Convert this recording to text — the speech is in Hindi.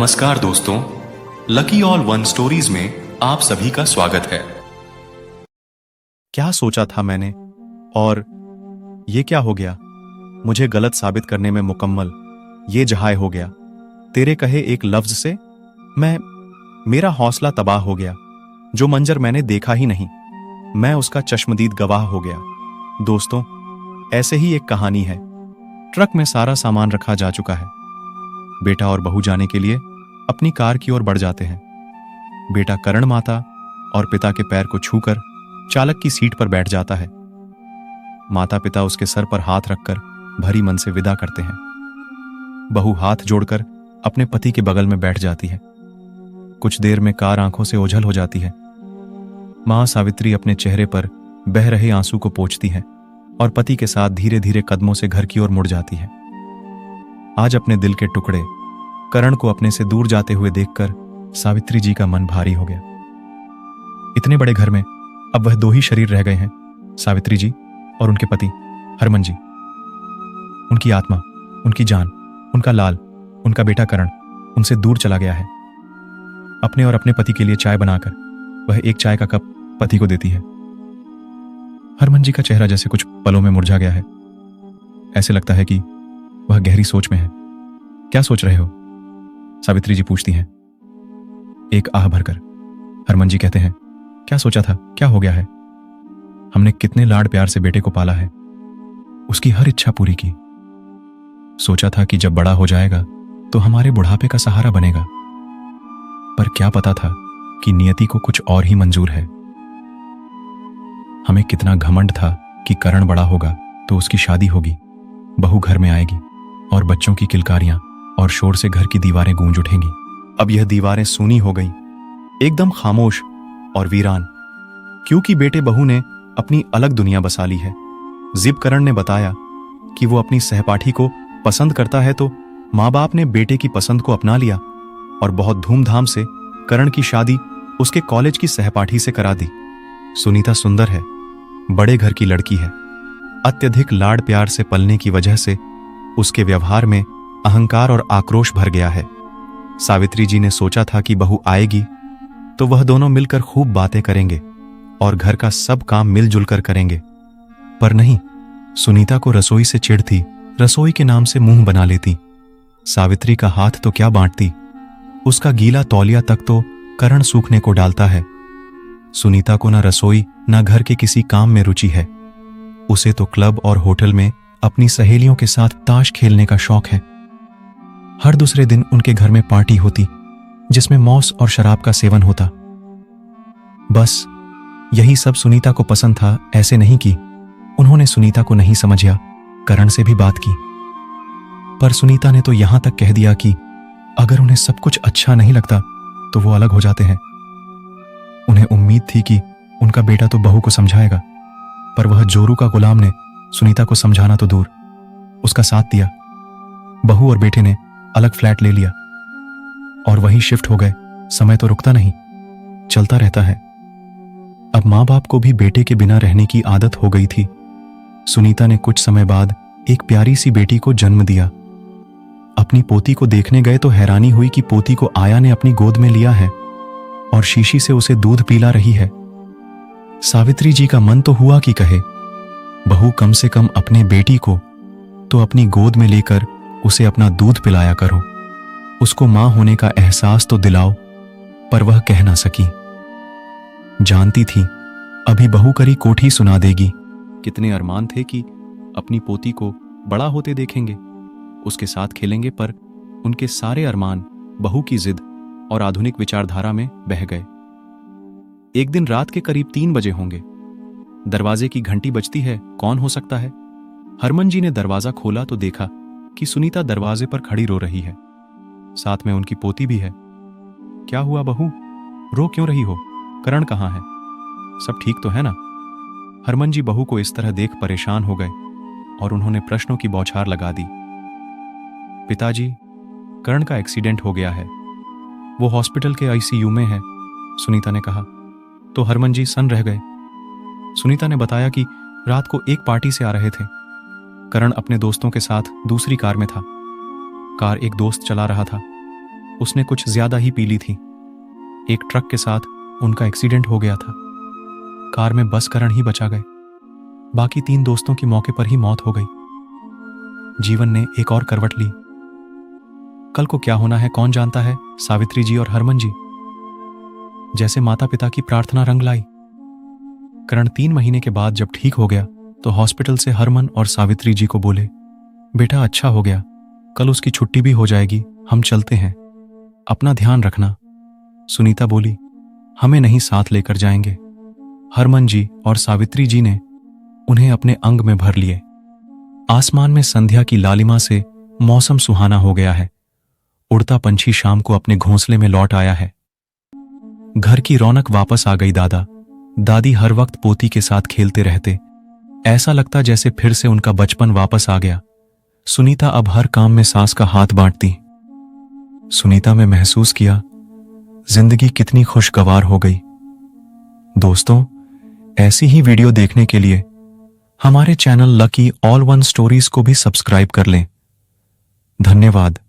नमस्कार दोस्तों, लकी ऑल वन स्टोरीज में आप सभी का स्वागत है। क्या सोचा था मैंने और ये क्या हो गया? मुझे गलत साबित करने में मुकम्मल ये जहाय हो गया। तेरे कहे एक लफ्ज से मेरा हौसला तबाह हो गया। जो मंजर मैंने देखा ही नहीं, मैं उसका चश्मदीद गवाह हो गया। दोस्तों, ऐसे ही एक कहानी है। ट्रक में सारा सामान रखा जा चुका है। बेटा और बहू जाने के लिए अपनी कार की ओर बढ़ जाते हैं। बेटा करण माता और पिता के पैर को छूकर चालक की सीट पर बैठ जाता है। माता पिता उसके सर पर हाथ रखकर भरी मन से विदा करते हैं। बहू हाथ जोड़कर अपने पति के बगल में बैठ जाती है। कुछ देर में कार आंखों से ओझल हो जाती है। मां सावित्री अपने चेहरे पर बह रहे आंसू को पोंछती है और पति के साथ धीरे धीरे कदमों से घर की ओर मुड़ जाती है। आज अपने दिल के टुकड़े करण को अपने से दूर जाते हुए देखकर सावित्री जी का मन भारी हो गया। इतने बड़े घर में अब वह दो ही शरीर रह गए हैं, सावित्री जी और उनके पति हरमन जी। उनकी आत्मा, उनकी जान, उनका लाल, उनका बेटा करण उनसे दूर चला गया है। अपने और अपने पति के लिए चाय बनाकर वह एक चाय का कप पति को देती है। हरमन जी का चेहरा जैसे कुछ पलों में मुरझा गया है। ऐसे लगता है कि वह गहरी सोच में है। क्या सोच रहे हो? सावित्री जी पूछती हैं एक आह भरकर। हरमन जी कहते हैं, क्या सोचा था? क्या हो गया है? हमने कितने लाड प्यार से बेटे को पाला है, उसकी हर इच्छा पूरी की। सोचा था कि जब बड़ा हो जाएगा तो हमारे बुढ़ापे का सहारा बनेगा। पर क्या पता था कि नियति को कुछ और ही मंजूर है। हमें कितना घमंड था कि करण बड़ा होगा तो उसकी शादी होगी, बहू घर में आएगी और बच्चों की किलकारियां और शोर से घर की दीवारें गूंज उठेंगी। अब यह दीवारें सूनी हो गईं, एकदम खामोश और वीरान, क्योंकि बेटे बहू ने अपनी अलग दुनिया बसा ली है। जिब करण ने बताया कि वो अपनी सहपाठी को पसंद करता है तो माँ बाप ने बेटे की पसंद को अपना लिया और बहुत धूमधाम से करण की शादी उसके कॉलेज की सहपाठी से करा दी। सुनीता सुंदर है, बड़े घर की लड़की है। अत्यधिक लाड प्यार से पलने की वजह से उसके व्यवहार में अहंकार और आक्रोश भर गया है। सावित्री जी ने सोचा था कि बहू आएगी तो वह दोनों मिलकर खूब बातें करेंगे और घर का सब काम मिलजुल कर करेंगे। पर नहीं, सुनीता को रसोई से चिढ़ थी। रसोई के नाम से मुंह बना लेती। सावित्री का हाथ तो क्या बांटती, उसका गीला तौलिया तक तो करण सूखने को डालता है। सुनीता को ना रसोई ना घर के किसी काम में रुचि है। उसे तो क्लब और होटल में अपनी सहेलियों के साथ ताश खेलने का शौक है। हर दूसरे दिन उनके घर में पार्टी होती जिसमें मौस और शराब का सेवन होता। बस यही सब सुनीता को पसंद था। ऐसे नहीं कि उन्होंने सुनीता को नहीं समझा, करण से भी बात की, पर सुनीता ने तो यहां तक कह दिया कि अगर उन्हें सब कुछ अच्छा नहीं लगता तो वो अलग हो जाते हैं। उन्हें उम्मीद थी कि उनका बेटा तो बहू को समझाएगा, पर वह जोरू का गुलाम ने सुनीता को समझाना तो दूर, उसका साथ दिया। बहू और बेटे ने अलग फ्लैट ले लिया और वहीं शिफ्ट हो गए। समय तो रुकता नहीं, चलता रहता है। अब माँ बाप को भी बेटे के बिना रहने की आदत हो गई थी। सुनीता ने कुछ समय बाद एक प्यारी सी बेटी को जन्म दिया। अपनी पोती को देखने गए तो हैरानी हुई कि पोती को आया ने अपनी गोद में लिया है और शीशी से उसे दूध पिला रही है। सावित्री जी का मन तो हुआ कि कहे, बहू कम से कम अपने बेटी को तो अपनी गोद में लेकर उसे अपना दूध पिलाया करो, उसको मां होने का एहसास तो दिलाओ, पर वह कह ना सकी। जानती थी अभी बहू करी कोठी सुना देगी। कितने अरमान थे कि अपनी पोती को बड़ा होते देखेंगे, उसके साथ खेलेंगे, पर उनके सारे अरमान बहू की जिद और आधुनिक विचारधारा में बह गए। एक दिन रात के करीब 3 बजे होंगे। दरवाजे की घंटी बजती है। कौन हो सकता है? हरमन जी ने दरवाजा खोला तो देखा कि सुनीता दरवाजे पर खड़ी रो रही है। साथ में उनकी पोती भी है। क्या हुआ बहू, रो क्यों रही हो? करण कहाँ है? सब ठीक तो है ना? हरमन जी बहू को इस तरह देख परेशान हो गए और उन्होंने प्रश्नों की बौछार लगा दी। पिताजी, करण का एक्सीडेंट हो गया है, वो हॉस्पिटल के आईसीयू में है, सुनीता ने कहा। तो हरमन जी सन्न रह गए। सुनीता ने बताया कि रात को एक पार्टी से आ रहे थे। करण अपने दोस्तों के साथ दूसरी कार में था। कार एक दोस्त चला रहा था। उसने कुछ ज्यादा ही पी ली थी। एक ट्रक के साथ उनका एक्सीडेंट हो गया था। कार में बस करण ही बचा गए। बाकी 3 दोस्तों की मौके पर ही मौत हो गई। जीवन ने एक और करवट ली। कल को क्या होना है कौन जानता है। सावित्री जी और हरमन जी जैसे माता पिता की प्रार्थना रंग लाई। करण 3 महीने के बाद जब ठीक हो गया तो हॉस्पिटल से हरमन और सावित्री जी को बोले, बेटा अच्छा हो गया, कल उसकी छुट्टी भी हो जाएगी, हम चलते हैं, अपना ध्यान रखना। सुनीता बोली, हमें नहीं साथ लेकर जाएंगे। हरमन जी और सावित्री जी ने उन्हें अपने अंग में भर लिए। आसमान में संध्या की लालिमा से मौसम सुहाना हो गया है। उड़ता पंछी शाम को अपने घोंसले में लौट आया है। घर की रौनक वापस आ गई। दादा दादी हर वक्त पोती के साथ खेलते रहते। ऐसा लगता जैसे फिर से उनका बचपन वापस आ गया। सुनीता अब हर काम में सास का हाथ बांटती। सुनीता में महसूस किया जिंदगी कितनी खुशगवार हो गई। दोस्तों, ऐसी ही वीडियो देखने के लिए हमारे channel lucky all one stories को भी सब्सक्राइब कर लें। धन्यवाद।